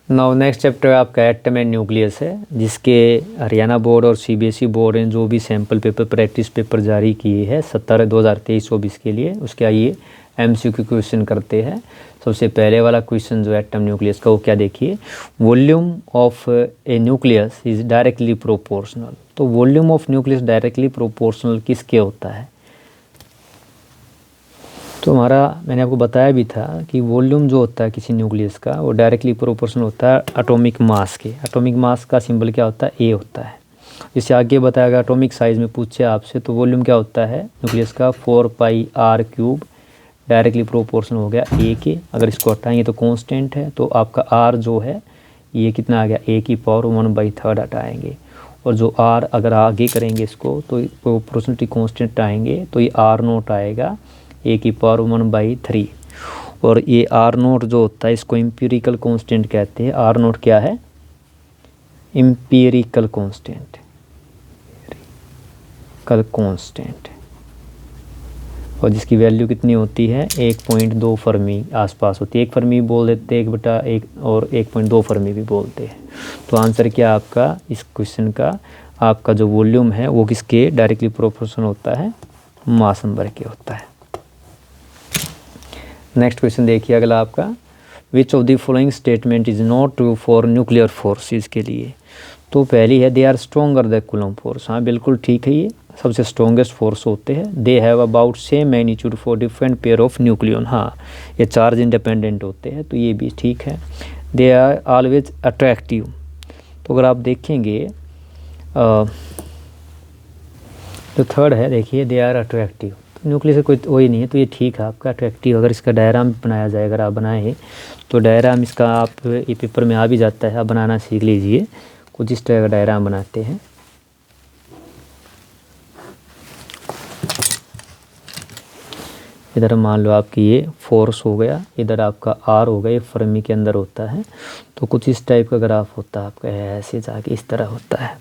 Now next chapter आपका atom and nucleus है, जिसके हरियाणा बोर्ड और सीबीएसई बोर्ड ने जो भी सैम्पल पेपर प्रैक्टिस पेपर जारी किए हैं 2023-24 के लिए, उसके आइए एमसीक्यू क्वेश्चन करते हैं। सबसे पहले वाला क्वेश्चन जो एटम न्यूक्लियस का वो क्या देखिए, volume of a nucleus is directly proportional. तो volume of nucleus directly proportional किसके होता है? तो मैंने आपको बताया भी था कि वॉल्यूम जो होता है किसी न्यूक्लियस का वो डायरेक्टली प्रोपोर्शनल होता है एटॉमिक मास के। एटॉमिक मास का सिंबल क्या होता है? ए होता है। इससे आगे बताया गया एटॉमिक साइज़ में पूछे आपसे, तो वॉल्यूम क्या होता है न्यूक्लियस का? 4πr³ डायरेक्टली प्रोपोर्शनल हो गया ए के। अगर इसको हटाएंगे तो कांस्टेंट है, तो आपका आर जो है ये कितना आ गया? a⁻⁴ हटाएंगे, और जो आर अगर आगे करेंगे इसको तो प्रोपोर्शनलिटी कांस्टेंट आएंगे, तो ये r0 आएगा a⁻⁴। और ये r0 जो होता है इसको एम्पिरिकल कांस्टेंट कहते हैं। r0 क्या है? एम्पिरिकल कांस्टेंट, और जिसकी वैल्यू कितनी होती है? 1.2 फर्मी आसपास होती है। 1 फर्मी बोल देते हैं, 1/1 और 1.2 फर्मी भी बोलते हैं। तो आंसर क्या आपका इस क्वेश्चन का? आपका जो वॉल्यूम है वो किसके डायरेक्टली प्रोपोर्शनल होता है? मास नंबर के होता है। नेक्स्ट क्वेश्चन देखिए अगला आपका, which of the following statement is not true for nuclear forces के लिए। तो पहली है they are stronger the Coulomb force. हाँ बिल्कुल ठीक है, ये सबसे स्ट्रॉन्गेस्ट फोर्स होते हैं। They have about same magnitude for different pair of nucleon. हाँ ये चार्ज इंडिपेंडेंट होते हैं, तो ये भी ठीक है। They are always attractive. तो अगर आप देखेंगे जो थर्ड है देखिए, दे आर अट्रैक्टिव, तो न्यूक्लियस से कोई वही नहीं है, तो ये ठीक है आपका अट्रैक्टिव। अगर इसका डायग्राम बनाया जाए, अगर आप बनाए तो डायग्राम इसका आप ये पेपर में आ भी जाता है, आप बनाना सीख लीजिए। कुछ इस तरह का डायग्राम बनाते हैं। इधर मान लो आपकी ये फोर्स हो गया, इधर आपका आर हो गया, ये फर्मी के अंदर होता है। तो कुछ इस टाइप का ग्राफ होता है आपका, ऐसे जाके इस तरह होता है,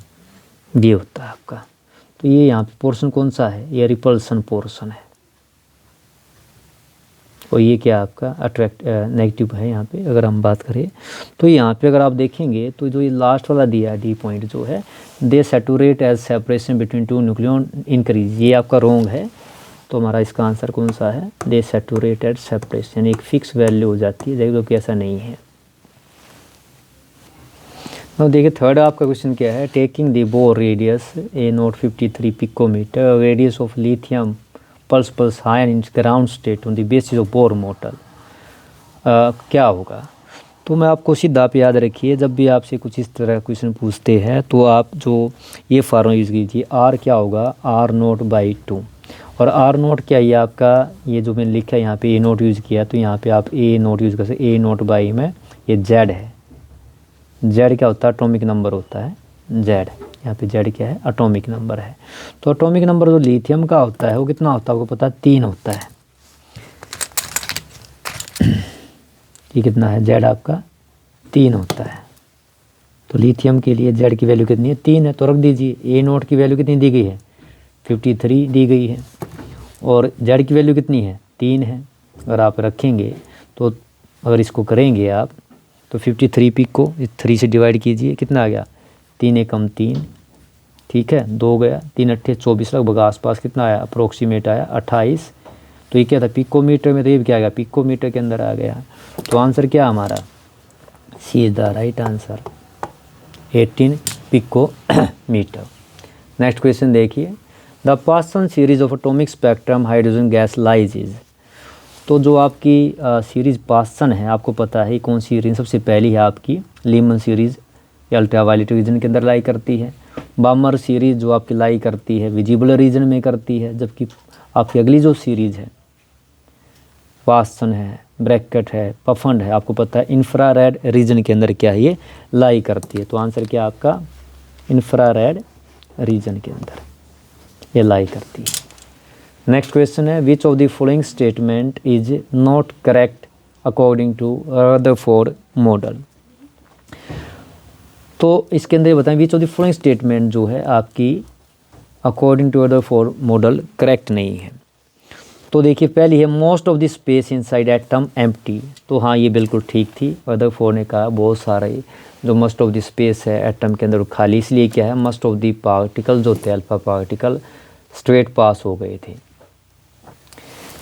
ये होता है आपका। तो ये यहाँ पे पोर्शन कौन सा है? ये रिपल्सन पोर्शन है, और ये क्या आपका नेगेटिव है यहाँ पे। अगर हम बात करें तो यहाँ पे अगर आप देखेंगे तो जो ये लास्ट वाला दिया है डी पॉइंट जो है, they saturate as separation between two nucleon increase, ये आपका रॉन्ग है। तो हमारा इसका आंसर कौन सा है? दे सैचुरेट एज सेपरेशन, एक फिक्स वैल्यू हो जाती है, जो कि ऐसा नहीं है। अब देखिए थर्ड आपका क्वेश्चन क्या है, taking the Bohr radius A053 picometer, radius of lithium plus ion in ground state on the basis of Bohr model, क्या होगा? तो मैं आपको सीधा आप याद रखिए, जब भी आपसे कुछ इस तरह क्वेश्चन पूछते हैं तो आप जो ये फार्मूला यूज़ कीजिए, R क्या होगा? R0/2। और R0 क्या है आपका? ये जो मैंने लिखा है यहाँ पे A0 यूज़ किया, तो यहाँ पे आप A0 यूज़ कर सकते। A0 में ये Z है, Z क्या होता है? एटॉमिक नंबर होता है Z। यहाँ पे Z क्या है? एटॉमिक नंबर है। तो एटॉमिक नंबर जो लिथियम का होता है वो कितना होता है आपको पता है? 3 होता है। ये कितना है? Z आपका 3 होता है। तो लिथियम के लिए Z की वैल्यू कितनी है? 3 है। तो रख दीजिए। A0 की वैल्यू कितनी दी गई है? 53 दी गई है, और Z की वैल्यू कितनी है? 3 है। अगर आप रखेंगे तो अगर इसको करेंगे आप तो 53 पिक को 3 से डिवाइड कीजिए, कितना आ गया? 3 एकम 3, ठीक है, 2 गया, 3 अट्ठे 24, लगभग आसपास कितना आया? अप्रोक्सीमेट आया 28। तो ये क्या था? पिकोमीटर में, तो ये क्या आ गया? पिकोमीटर के अंदर आ गया। तो आंसर क्या हमारा? C is the right answer, 18 picometre. Next question देखिए, the Paschen series of atomic spectrum hydrogen gas lies is. तो जो आपकी सीरीज़ पाससन है, आपको पता है कौन सी रीजन? सबसे पहली है आपकी लीमन सीरीज़, ये अल्ट्रावायलेट रीजन के अंदर लाई करती है। बामर सीरीज़ जो आपकी लाई करती है विजिबल रीजन में करती है, जबकि आपकी अगली जो सीरीज़ है पाससन है, ब्रैकेट है, पफंड है, आपको पता है इंफ्रारेड रीजन के अंदर क्या है? ये लाई करती है। तो आंसर क्या आपका? इंफ्रारेड रीजन के अंदर ये लाई करती है। नेक्स्ट क्वेश्चन है, which of the following statement is not correct according to Rutherford model. तो इसके अंदर बताएं which of the following statement जो है आपकी according to Rutherford model correct नहीं है। तो देखिए पहली है most of the space inside atom empty, तो हाँ ये बिल्कुल ठीक थी। रदरफोर्ड ने कहा बहुत सारे जो मोस्ट ऑफ द स्पेस है एटम के अंदर खाली, इसलिए क्या है मोस्ट ऑफ द पार्टिकल जो थे अल्फा पार्टिकल स्ट्रेट पास हो गए थे।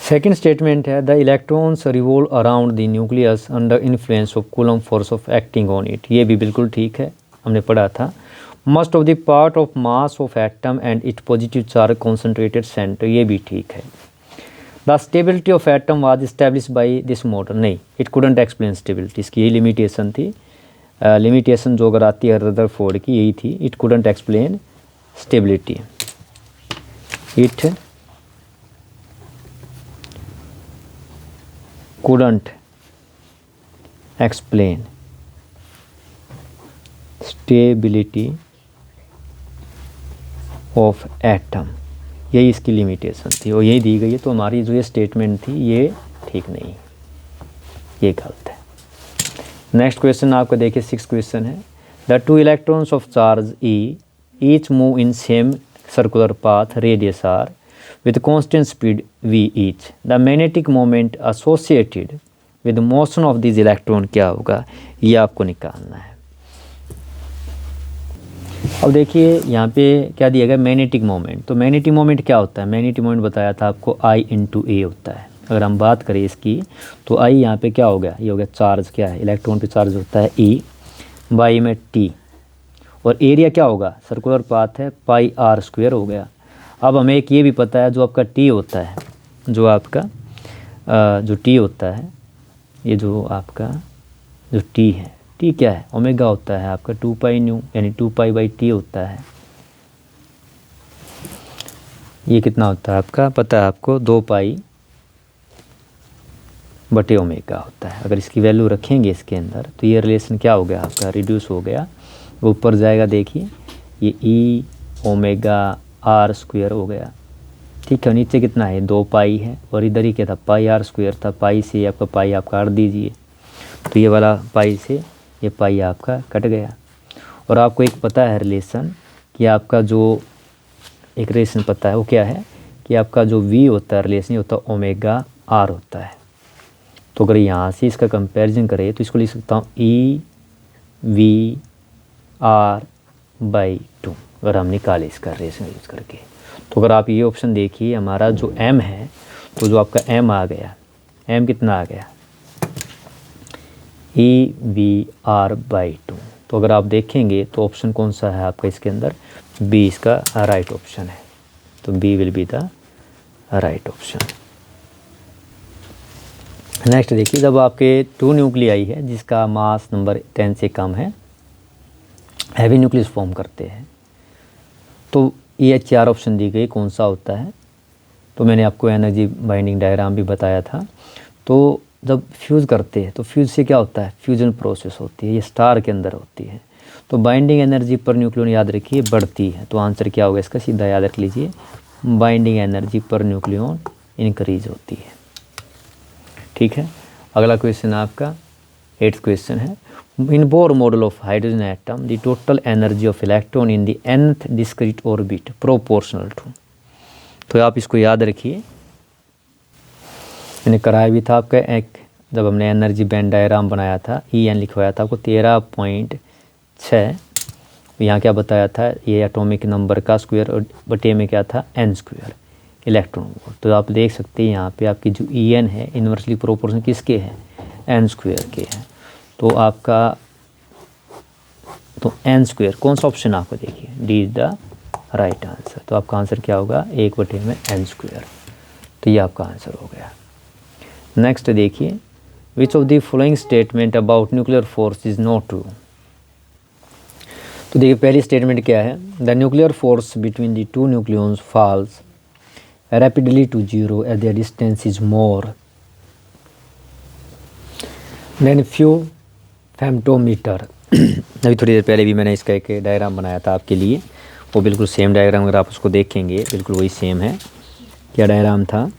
सेकेंड स्टेटमेंट है the electrons revolve around the nucleus under influence of coulomb force of acting on it, ये भी बिल्कुल ठीक है, हमने पढ़ा था। Most of the part of mass of atom and it positive charge concentrated centre, ये भी ठीक है। The stability of atom was establish by this model, नहीं इट कुडंट एक्सप्लेन स्टेबिलिटी, इसकी यही लिमिटेशन थी। लिमिटेशन जो अगर आती है रदरफोर्ड की यही थी, it couldn't explain stability, it couldn't explain stability of atom, यही इसकी लिमिटेशन थी और यही दी गई है। तो हमारी जो ये स्टेटमेंट थी ये ठीक नहीं, ये गलत है। नेक्स्ट क्वेश्चन आपका देखिए 6th क्वेश्चन है the two electrons of charge e each move in same circular path radius r with constant speed v each, the magnetic moment associated with motion of these electron क्या होगा, ये आपको निकालना है। अब देखिए यहाँ पे क्या दिया गया मैग्नेटिक मोमेंट, तो मैग्नेटिक मोमेंट क्या होता है, मैग्नेटिक मोमेंट बताया था आपको I × A होता है। अगर हम बात करें इसकी तो I यहाँ पे क्या हो गया, ये हो गया चार्ज, क्या है इलेक्ट्रॉन पे चार्ज होता है E, बाई में T, और एरिया क्या होगा सर्कुलर पाथ है πr² हो गया। अब हमें एक ये भी पता है जो आपका टी होता है, जो आपका जो टी होता है, ये जो आपका जो टी है, टी क्या है ओमेगा होता है आपका 2πν, यानी 2π/T होता है। ये कितना होता है आपका पता है आपको 2π/ω होता है। अगर इसकी वैल्यू रखेंगे इसके अंदर तो ये रिलेशन क्या हो गया आपका रिड्यूस हो गया, वो ऊपर जाएगा। देखिए ये E⍵r² हो गया, ठीक है। नीचे कितना है 2π है और इधर ही क्या था πr² था, पाई से आपका पाई आप काट दीजिए तो ये वाला पाई से ये पाई आपका कट गया। और आपको एक पता है रिलेशन कि आपका जो एक रिलेशन पता है वो क्या है कि आपका जो v होता है रिलेशन ये होता है ω/r होता है। तो अगर यहाँ से इसका कंपैरिजन करें तो इसको लिख सकता हूँ EV/r/2, अगर हम निकाले इसका रिलेशन यूज करके। तो अगर आप ये ऑप्शन देखिए हमारा जो m है तो जो आपका m आ गया, m कितना आ गया EV/r/2। तो अगर आप देखेंगे तो ऑप्शन कौन सा है आपका इसके अंदर, B इसका राइट ऑप्शन है। तो B will be the right option. Next देखिए जब आपके 2 न्यूक्लियाई है जिसका मास नंबर 10 से कम है, हैवी न्यूक्लियस फॉर्म करते हैं, तो ये 4 ऑप्शन दी गई कौन सा होता है। तो मैंने आपको एनर्जी बाइंडिंग डायग्राम भी बताया था। तो जब फ्यूज़ करते हैं तो फ्यूज़ से क्या होता है फ्यूजन प्रोसेस होती है, ये स्टार के अंदर होती है। तो बाइंडिंग एनर्जी पर न्यूक्लियन याद रखिए बढ़ती है। तो आंसर क्या होगा इसका, सीधा याद रख लीजिए binding energy per nucleon increase होती है, ठीक है। अगला क्वेश्चन आपका 8th क्वेश्चन है in Bohr model of hydrogen atom the total energy of electron in the nth discrete orbit proportional to. तो आप इसको याद रखिए, मैंने कराया भी था आपका एक जब हमने एनर्जी बैंड डायग्राम बनाया था, En लिखवाया था आपको 13.6। यहाँ क्या बताया था ये एटॉमिक नंबर का स्क्वायर और बटे में क्या था n² इलेक्ट्रॉन वोल्ट। तो आप देख सकते हैं यहाँ पे आपकी जो En है इन्वर्सली प्रोपोर्शनल किसके हैं n² के हैं। तो आपका तो n² कौन सा ऑप्शन आपको देखिए D is the right answer. तो आपका आंसर क्या होगा 1/n²। तो ये आपका आंसर हो गया। नेक्स्ट देखिए which of the following statement about nuclear force is not true. तो देखिए पहली स्टेटमेंट क्या है the nuclear force between the 2 nucleons falls rapidly to 0 at their distance is more than few femtometre. अभी थोड़ी देर पहले भी मैंने इसका एक डायग्राम बनाया था आपके लिए, वो बिल्कुल सेम डायग्राम अगर आप उसको देखेंगे बिल्कुल वही सेम है। क्या डायग्राम था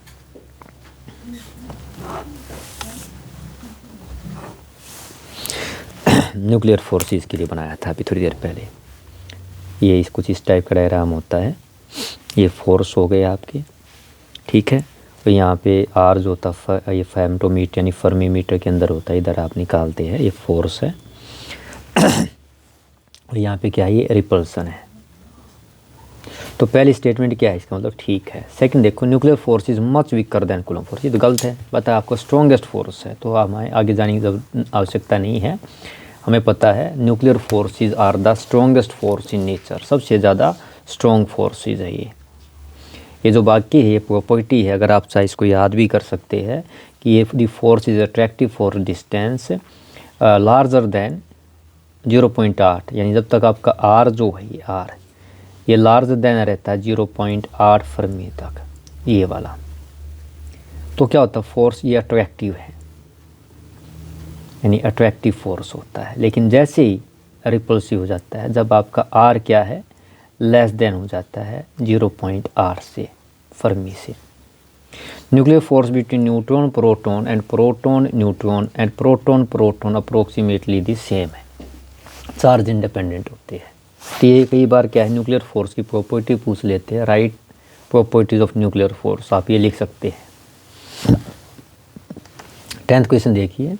न्यूक्लियर फोर्सेस के लिए बनाया था अभी थोड़ी देर पहले। ये कुछ इस टाइप का डायग्राम होता है, ये फोर्स हो गए आपके, ठीक है। तो यहाँ पे आर जो होता है ये फेमटोमीटर यानी फर्मीमीटर के अंदर होता है, इधर आप निकालते हैं, ये फोर्स है। और यहाँ पे क्या है, ये रिपल्सन है। तो पहली स्टेटमेंट क्या है, इसका मतलब ठीक है। सेकंड देखो, nuclear force is much weaker then coulomb force, ये तो गलत है। पता आपको स्ट्रॉन्गेस्ट फोर्स है, तो हमें आगे जाने की आवश्यकता नहीं है। हमें पता है nuclear forces are the strongest force in nature, सबसे ज़्यादा स्ट्रॉन्ग फोर्सेज है ये जो बाकी है ये प्रॉपर्टी है। अगर आप चाहे इसको याद भी कर सकते हैं कि ये the force is attractive for distance larger than 0.8, यानी जब तक आपका आर जो है ये आर ये लार्जर देन रहता है 0.8 फर्मी तक, ये वाला, तो क्या होता है, फोर्स ये अट्रैक्टिव है, यानी अट्रैक्टिव फोर्स होता है। लेकिन जैसे ही रिपल्सिव हो जाता है, जब आपका आर क्या है, लेस देन हो जाता है 0.8 से, फर्मी से। Nuclear force between neutron proton and proton neutron and proton proton approximately the same है, चार्ज इंडिपेंडेंट होते हैं। तो ये कई बार क्या है, न्यूक्लियर फोर्स की प्रॉपर्टी पूछ लेते हैं, right properties of nuclear force, आप ये लिख सकते हैं। 10th क्वेश्चन देखिए,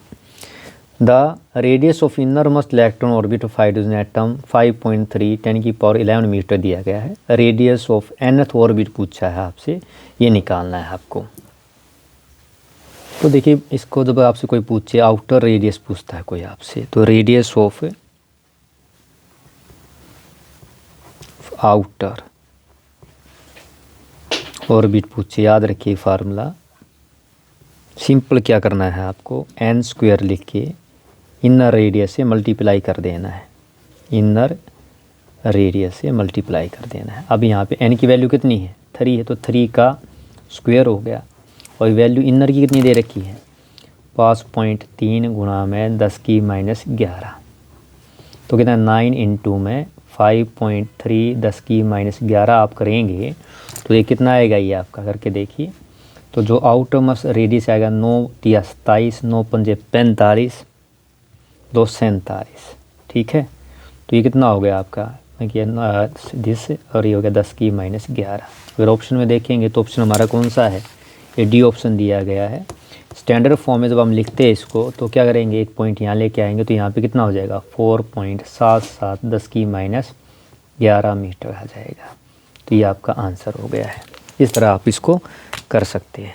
the radius of innermost electron orbit of hydrogen atom 5.3 10⁻11 metre दिया गया है। रेडियस ऑफ nth ऑर्बिट पूछा है आपसे, ये निकालना है आपको। तो देखिए इसको जब आपसे कोई पूछे, आउटर रेडियस पूछता है कोई आपसे, तो रेडियस ऑफ आउटर ऑर्बिट पूछे, याद रखिए फार्मूला सिंपल क्या करना है आपको, n² लिख के इनर रेडियस से मल्टीप्लाई कर देना है, इनर रेडियस से मल्टीप्लाई कर देना है। अब यहाँ पे n की वैल्यू कितनी है, 3 है, तो 3 का स्क्वायर हो गया, और वैल्यू इनर की कितनी दे रखी है, 5.3 गुणा में 10⁻11, तो कितना 9 इंटू में 5.3 10⁻11 आप करेंगे तो ये कितना आएगा, ये आपका करके देखिए। तो जो आउटर मोस्ट रेडियस आएगा 9 × 27, 9 × 5 = 45, 2 × 47, ठीक है। तो ये कितना हो गया आपका, दिस, और ये हो गया 10⁻11। अगर ऑप्शन में देखेंगे तो ऑप्शन हमारा कौन सा है, ये डी ऑप्शन दिया गया है। स्टैंडर्ड फॉर्म में जब हम लिखते हैं इसको तो क्या करेंगे, एक पॉइंट यहाँ लेके आएंगे, तो यहाँ पे कितना हो जाएगा, 4.77 10⁻11 मीटर आ जाएगा। तो ये आपका आंसर हो गया है। इस तरह आप इसको कर सकते हैं।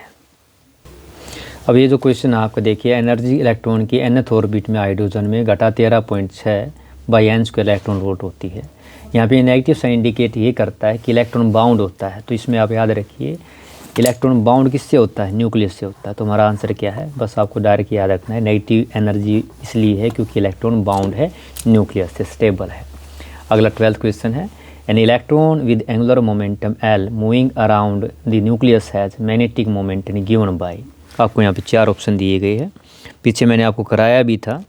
अब ये जो क्वेश्चन आपका देखिए, एनर्जी इलेक्ट्रॉन की nth ऑर्बिट में हाइड्रोजन में घटा 13.6/n² इलेक्ट्रॉन वोल्ट होती है। यहाँ पे नेगेटिव साइन इंडिकेट ये करता है कि इलेक्ट्रॉन बाउंड होता है। तो इसमें आप याद रखिए इलेक्ट्रॉन बाउंड किससे होता है, न्यूक्लियस से होता है। तो हमारा आंसर क्या है, बस आपको डायरेक्ट याद रखना है, नेगेटिव एनर्जी इसलिए है क्योंकि इलेक्ट्रॉन बाउंड है न्यूक्लियस से, स्टेबल है। अगला 12th क्वेश्चन है, an electron with angular momentum L moving around the nucleus has magnetic moment given by. आपको यहाँ पे 4 ऑप्शन दिए गए हैं, पीछे मैंने आपको कराया भी था।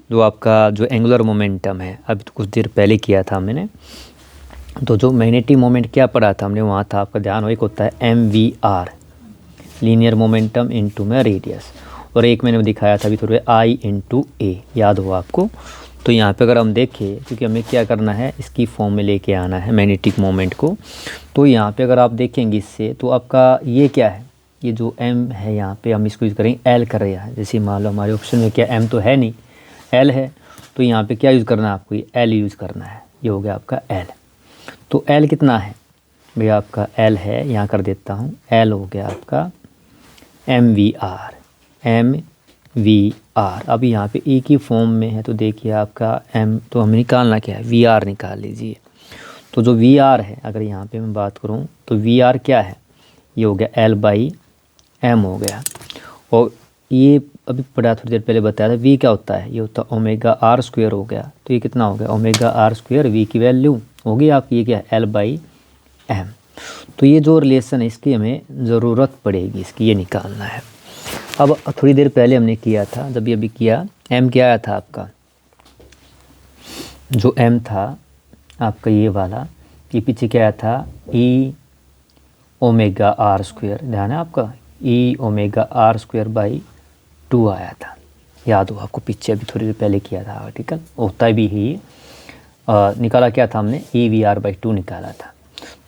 जो आपका जो एंगुलर मोमेंटम है, अभी तो कुछ देर पहले किया था मैंने, तो जो मैग्नेटिक मोमेंट क्या पढ़ा था हमने, वहाँ था आपका ध्यान, एक होता है MVR, लीनियर मोमेंटम इनटू में रेडियस, और एक मैंने दिखाया था अभी थोड़े I/A, याद हो आपको। तो यहाँ पे अगर हम देखें, क्योंकि हमें क्या करना है, इसकी फॉर्म में लेके आना है मैग्नेटिक मोमेंट को। तो यहाँ पे अगर आप देखेंगे इससे, तो आपका ये क्या है, ये जो M है यहाँ पे हम इसको यूज़ करेंगे L कर रहे हैं। जैसे मान लो हमारे ऑप्शन में क्या M तो है नहीं, L है, तो यहाँ पे क्या यूज़ करना है आपको, ये L यूज़ करना है। ये हो गया आपका L। तो L कितना है भैया, आपका L है, यहाँ कर देता हूँ, L हो गया आपका MVR। अब यहाँ पे E की फॉर्म में है, तो देखिए आपका M, तो हमें निकालना क्या है, VR निकाल लीजिए। तो जो VR है, अगर यहाँ पे मैं बात करूँ तो VR क्या है, ये हो गया L/m हो गया। और ये अभी पढ़ा थोड़ी देर पहले बताया था, V क्या होता है, ये होता है ω² हो गया। तो ये कितना हो गया, ω² V की वैल्यू होगी आपकी, ये क्या है, L/m। तो ये जो रिलेशन है इसकी हमें ज़रूरत पड़ेगी, इसकी ये निकालना है। अब थोड़ी देर पहले हमने किया था, जब ये अभी किया, M क्या आया था आपका, जो M था आपका ये वाला, ये पीछे क्या आया था, E⍵r², ध्यान है आपका, E⍵r²/2 आया था, याद हो आपको, पीछे अभी थोड़ी देर पहले किया था आर्टिकल, होता भी ही निकाला क्या था हमने, EVR/2 निकाला था।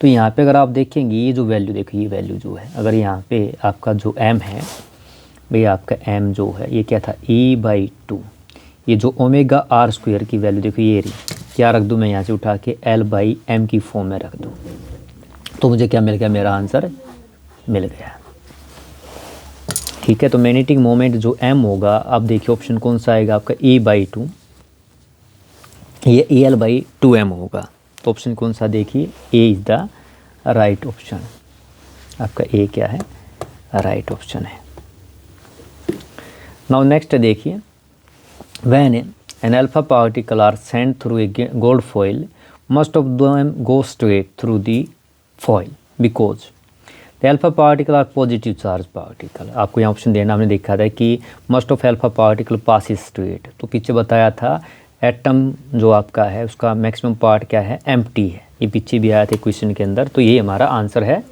तो यहाँ पे अगर आप देखेंगे ये जो वैल्यू देखो, ये वैल्यू जो है, अगर यहाँ पे आपका जो m है भाई, आपका m जो है ये क्या था E/2, ये जो ओमेगा r स्क्वायर की वैल्यू देखो ये रही, क्या रख दूँ मैं यहाँ से उठा के L/m की फॉर्म में रख दूँ, तो मुझे क्या मिल गया, मेरा आंसर मिल गया। ठीक है, तो मैग्नेटिक मोमेंट जो m होगा, आप देखिए ऑप्शन कौन सा आएगा आपका E/2, ये EL/2m होगा। तो ऑप्शन कौन सा देखिए, A is the right option, आपका ए क्या है, राइट ऑप्शन है। नाउ नेक्स्ट देखिए, when an alpha particle are sent through a gold foil must of them go straight through the foil because the alpha particle are positive charge particle. आपको यहाँ option देना, हमने देखा था कि must of alpha particle passes straight, तो पीछे बताया था एटम जो आपका है उसका मैक्सिमम पार्ट क्या है, एम्प्टी है, ये पीछे भी आया था क्वेश्चन के अंदर। तो ये हमारा आंसर है,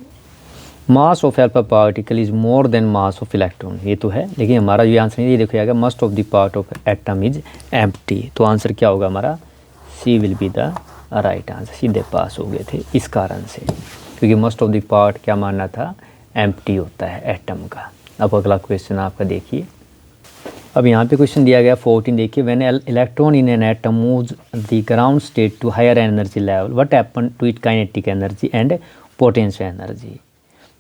mass of alpha particle is more then mass of electron, ये तो है, लेकिन हमारा ये आंसर नहीं, ये देखो आएगा most of the part of atom is empty. तो आंसर क्या होगा हमारा, C will be the right answer. सीधे पास हो गए थे इस कारण से, क्योंकि मोस्ट ऑफ द पार्ट क्या मानना था, एम्प्टी होता है एटम का। अब अगला क्वेश्चन आपका देखिए, अब यहाँ पे क्वेश्चन दिया गया 14 देखिए, when electron in an atom moves the ground state to higher energy level what happen to it kinetic energy and potential energy.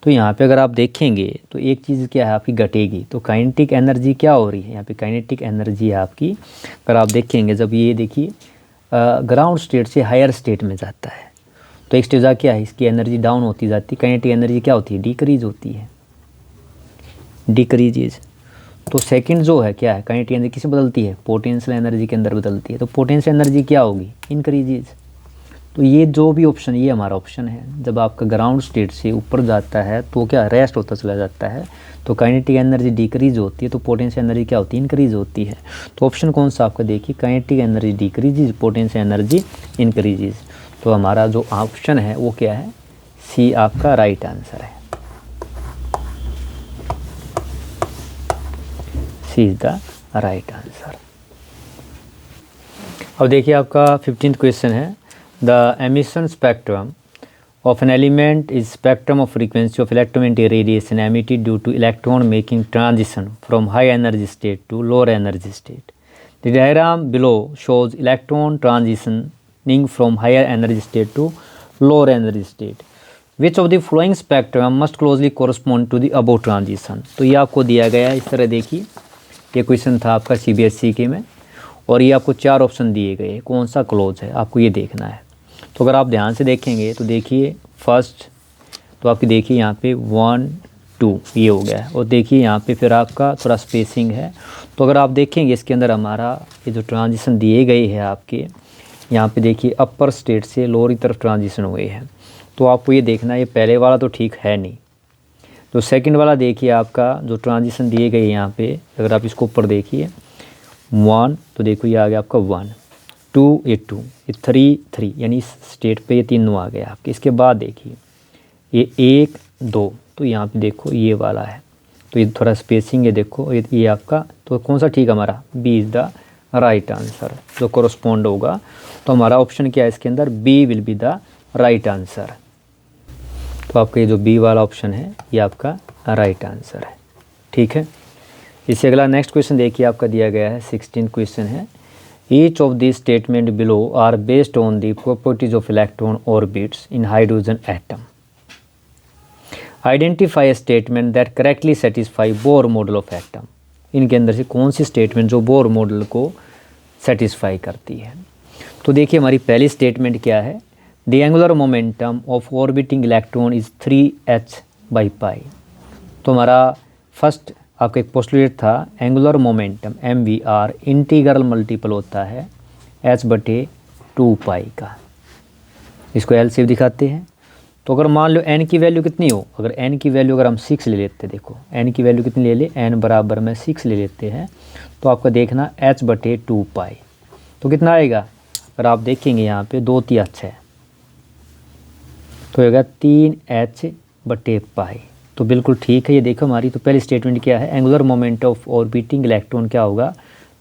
तो यहाँ पे अगर आप देखेंगे तो एक चीज़ क्या है आपकी घटेगी, तो काइनेटिक एनर्जी क्या हो रही है, यहाँ पे काइनेटिक एनर्जी है आपकी, अगर आप देखेंगे जब ये देखिए ग्राउंड स्टेट से हायर स्टेट में जाता है, तो एक स्टेज क्या है, इसकी एनर्जी डाउन होती जाती है, काइनेटिक एनर्जी क्या होती है, डिक्रीज होती है, डिक्रीजेज। तो सेकंड जो है क्या है, काइनेटिक एनर्जी किसे बदलती है, पोटेंशियल एनर्जी के अंदर बदलती है, तो पोटेंशियल एनर्जी क्या होगी, इंक्रीजेज। तो ये जो भी ऑप्शन, ये हमारा ऑप्शन है, जब आपका ग्राउंड स्टेट से ऊपर जाता है तो क्या रेस्ट होता चला जाता है, तो काइनेटिक एनर्जी डिक्रीज होती है, तो पोटेंशियल एनर्जी क्या होती है, इंक्रीज होती है। तो ऑप्शन कौन सा आपका देखिए, kinetic energy decreases, potential energy increases. तो हमारा जो ऑप्शन है वो क्या है, सी आपका राइट आंसर है, सी इज द राइट आंसर। अब देखिए आपका 15th क्वेश्चन है, the emission spectrum of an element is spectrum of frequency of electromagnetic radiation emitted due to electron making transition from high energy state to lower energy state. The diagram below shows electron transitioning from higher energy state to lower energy state. Which of the following spectrum must closely correspond to the above transition? तो ये आपको दिया गया है, इस तरह देखिए, ये क्वेश्चन था आपका CBSE के में, और ये आपको 4 ऑप्शन दिए गए हैं, कौन सा क्लोज है आपको ये देखना है। तो अगर आप ध्यान से देखेंगे तो देखिए फर्स्ट, तो आपकी देखिए यहाँ पे 1 2 ये हो गया है, और देखिए यहाँ पे फिर आपका थोड़ा स्पेसिंग है। तो अगर आप देखेंगे इसके अंदर हमारा ये जो ट्रांजिशन दिए गए हैं आपके, यहाँ पे देखिए अपर स्टेट से लोअर की तरफ ट्रांजिशन हुए हैं, तो आपको ये देखना है, ये पहले वाला तो ठीक है नहीं, तो सेकंड वाला देखिए आपका जो ट्रांजिशन दिए गए यहाँ पे, अगर आप इसको ऊपर देखिए 1, तो देखो ये आ गया आपका 1 2 ये 2 ये 3 3, यानी इस स्टेट पे ये 3 आ गया आपके। इसके बाद देखिए ये 1 2, तो यहाँ पे देखो ये वाला है, तो ये थोड़ा स्पेसिंग है, देखो ये आपका, तो कौन सा ठीक हमारा, B is the right answer जो कोरस्पॉन्ड होगा। तो हमारा ऑप्शन क्या है इसके अंदर, B will be the right answer. तो आपका ये जो बी वाला ऑप्शन है ये आपका राइट आंसर है, ठीक है। इससे अगला नेक्स्ट क्वेश्चन देखिए, आपका दिया गया है 16 क्वेश्चन है, each of the statement below are based on the properties of electron orbits in hydrogen atom. Identify a statement that correctly satisfy Bohr model of atom. इनके अंदर से कौन सी स्टेटमेंट जो बोर मॉडल को सेटिस्फाई करती है। तो देखिए हमारी पहली स्टेटमेंट क्या है, the angular momentum of orbiting electron is 3h/π। तो हमारा फर्स्ट आपका एक पोस्टुलेट था, angular momentum MVR integral multiple होता है h/2π का, इसको LCM दिखाते हैं। तो अगर मान लो n की वैल्यू कितनी हो, अगर n की वैल्यू अगर हम 6 ले लेते हैं, देखो n की वैल्यू कितनी ले ले, n बराबर में 6 ले लेते हैं, तो आपका देखना h/2π, तो कितना आएगा, अगर आप देखेंगे यहाँ पे 2 3 है, तो होगा 3h/π। तो बिल्कुल ठीक है, ये देखो हमारी तो पहली स्टेटमेंट क्या है, angular moment of orbiting electron क्या होगा,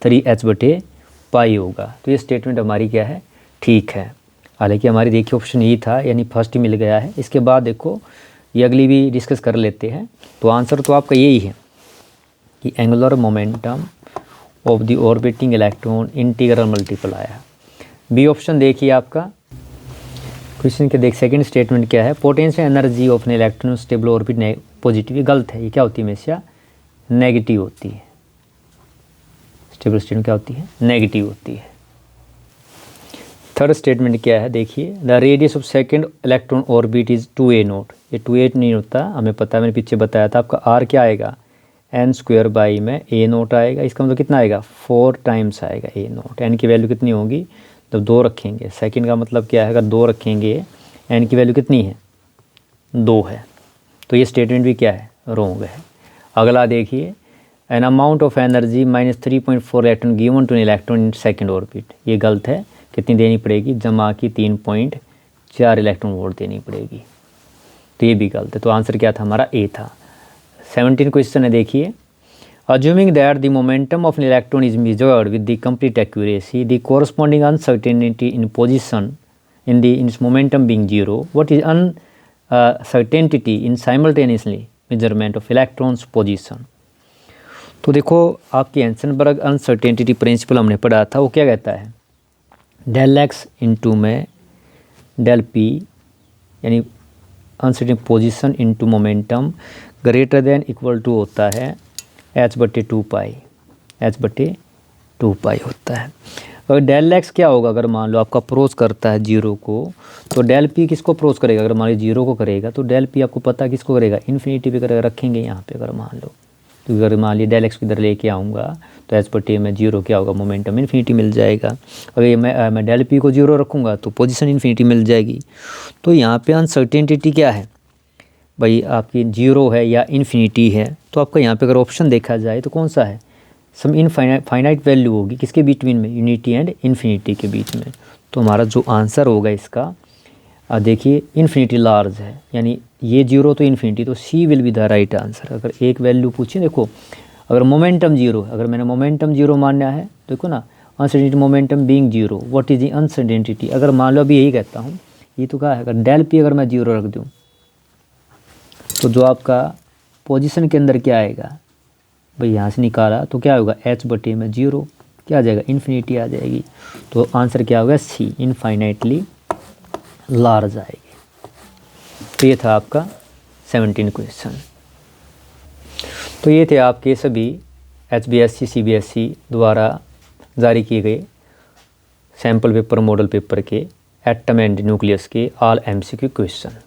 3h/π होगा। तो ये स्टेटमेंट हमारी क्या है, ठीक है। हालांकि हमारी देखिए ऑप्शन ई था, यानी फर्स्ट ही मिल गया है। इसके बाद देखो ये अगली भी डिस्कस कर लेते हैं। तो आंसर तो आपका यही है कि angular momentum of the orbiting electron integral multiplier. B option देखिए आपका क्वेश्चन के सेकंड स्टेटमेंट क्या है, potential energy of an electron stable orbit positive. ये गलत है, ये क्या होती है हमेशा नेगेटिव होती है। स्टेबल स्टेट क्या होती है, नेगेटिव होती है। थर्ड स्टेटमेंट क्या है देखिए, the radius of second electron orbit is 2a0। ये 2a नहीं होता, हमें पता है, मैंने पीछे बताया था आपका r क्या आएगा n² बाई में a0 आएगा। इसका मतलब कितना आएगा 4 टाइम्स आएगा a0। n की वैल्यू कितनी होगी, जब 2 रखेंगे, सेकंड का मतलब क्या है, अगर 2 रखेंगे n की वैल्यू कितनी है 2 है, तो ये स्टेटमेंट भी क्या है रॉन्ग है। अगला देखिए, an amount of energy -3.4 electron given to an electron in second orbit. ये गलत है, कितनी देनी पड़ेगी, जमा की 3.4 इलेक्ट्रॉन वोल्ट देनी पड़ेगी, तो ये भी गलत है। तो आंसर क्या था हमारा ए था। 17 क्वेश्चन है देखिए, assuming that the momentum of an electron is measured with the complete accuracy, the corresponding uncertainty in position in the it's momentum being 0, what is uncertainty in simultaneously measurement of electrons position. तो देखो आपकी हेंसेनबर्ग uncertainty principle हमने पढ़ा था, वो क्या कहता है, डेल एक्स इंटू में डेल पी, यानी uncertain position into momentum greater than equal to होता है h/2 पाई, h/2 पाई होता है। अगर डेल एक्स क्या होगा, अगर मान लो आपका अप्रोच करता है 0 को, तो डेल पी किसको अप्रोच करेगा, अगर मान लो 0 को करेगा तो डेल पी आपको पता है किसको करेगा, इन्फिनिटी पे करेगा। रखेंगे यहाँ पे अगर मान लो, तो अगर मान लिया डेल एक्स इधर लेके आऊँगा तो h/2 में 0 क्या होगा, मोमेंटम इन्फिनिटी मिल जाएगा। अगर ये मैं डेल पी को 0 रखूँगा तो पोजीशन इन्फिनिटी मिल जाएगी। तो यहाँ पे अनसर्टेनिटी क्या है भाई, आपकी 0 है या इन्फिनिटी है। तो आपका यहाँ पे अगर ऑप्शन देखा जाए तो कौन सा है, सम इनफाइनाइट वैल्यू होगी किसके बिटवीन में, यूनिटी एंड इन्फिनिटी के बीच में। तो हमारा जो आंसर होगा इसका देखिए इन्फिनिटी लार्ज है, यानी ये 0 तो इन्फिनिटी, तो C will be the right answer. अगर एक वैल्यू पूछे, देखो अगर मोमेंटम 0 है, अगर मैंने मोमेंटम 0 मानना है, देखो ना uncertainty momentum being 0, what is the uncertainty. अगर मान लो अभी यही कहता हूँ, ये तो क्या है, अगर डेल पी अगर मैं 0 रख दूँ तो जो आपका पोजीशन के अंदर क्या आएगा भाई, यहाँ से निकाला तो क्या होगा h/2 में 0 क्या आ जाएगा, इन्फिनिटी आ जाएगी। तो आंसर क्या होगा सी, इनफाइनाइटली लार्ज आएगी। तो ये था आपका 17 क्वेश्चन। तो ये थे आपके सभी HBSC CBSE द्वारा जारी किए गए सैम्पल पेपर मॉडल पेपर के एटम एंड न्यूक्लियस के ऑल MCQ क्वेश्चन।